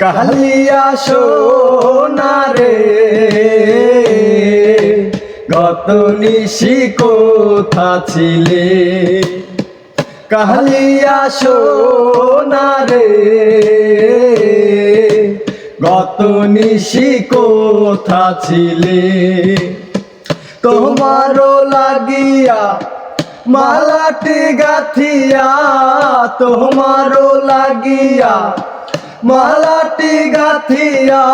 কালিয়া সোনা রে গত নিশি কোথা ছিলে, কালিয়া সোনা রে গত নিশি কোথা ছিলে। তোমারও লাগিয়া মালাটি গাথিয়া, তোমারও লাগিয়া মালাটি গাথিয়া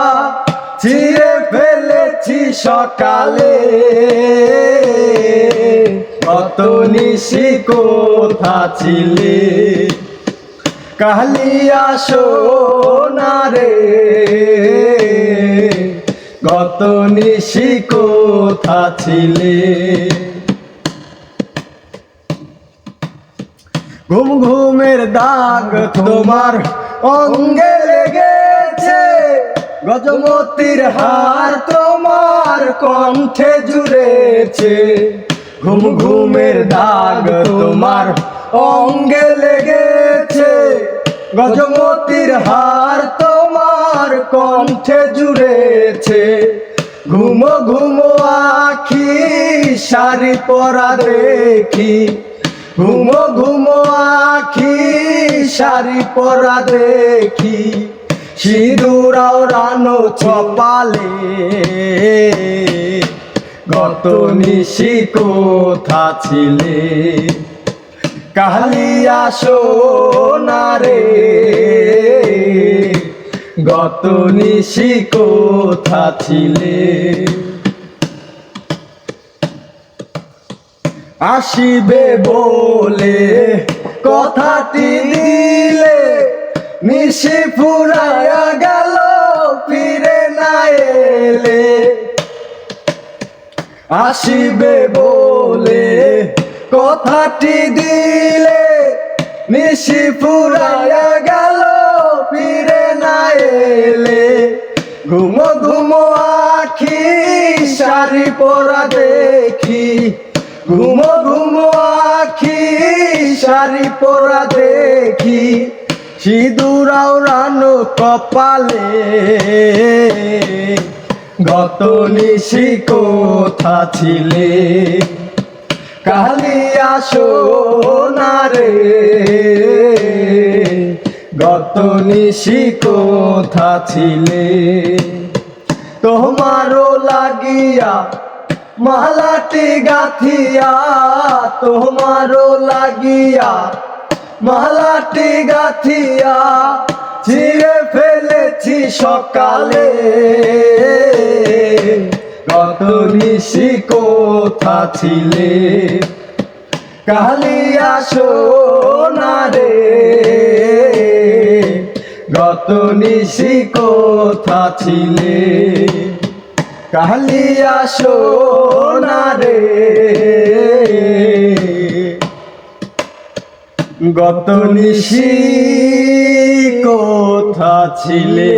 ছিঁড়ে ফেলেছি সকালে। কত নিশি কোথা ছিলে, কালিয়া সোনা রে গত নিশি কোথা ছিলে। ঘুম ঘুমের দাগ তোমার অঙ্গে লেগেছে, গজমতির হার তোমার কণ্ঠে জুড়েছে। ঘুম ঘুমের দাগ তোমার অঙ্গে লেগেছে, গজমতির হার তোমার কণ্ঠে জুড়েছে। ঘুমো ঘুমো আখি শাড়ি পরা দেখি, ঘুমো ঘুমো আখি শাড়ি পরা দেখি। সিঁদুরাও রানো ছপালে, গত নিশি কোথা ছিলে, কালিয়া সোনা রে গত নিশি কোথা ছিলে। আসিবে বলে কথাটি দিলে, নিশি ফুরায়া গেল ফিরে না এলে। আসিবে বলে কথাটি দিলে, নিশি ফুরায়া গেল ফিরে না এলে। ঘুমো ঘুমো আখি শাড়ি পরা দেখি, ঘুমো ঘুমো আখি শাড়ি পরা দেখি। সিঁদুরাও রানো কপালে, গত নিশি কোথা ছিলে, কালিয়া সোনা রে গত নিশি কোথা ছিলে। তোমারও লাগিয়া মালাটি গাথিয়া, তোমারও লাগিয়া মালাটি গাথিয়া ছিঁড়ে ফেলেছি সকালে। গত নিশি কোথা ছিলে, কালিয়া সোনা রে গত নিশি কোথা ছিলে, কালিয়া সোনা রে গত নিশি কোথা ছিলে।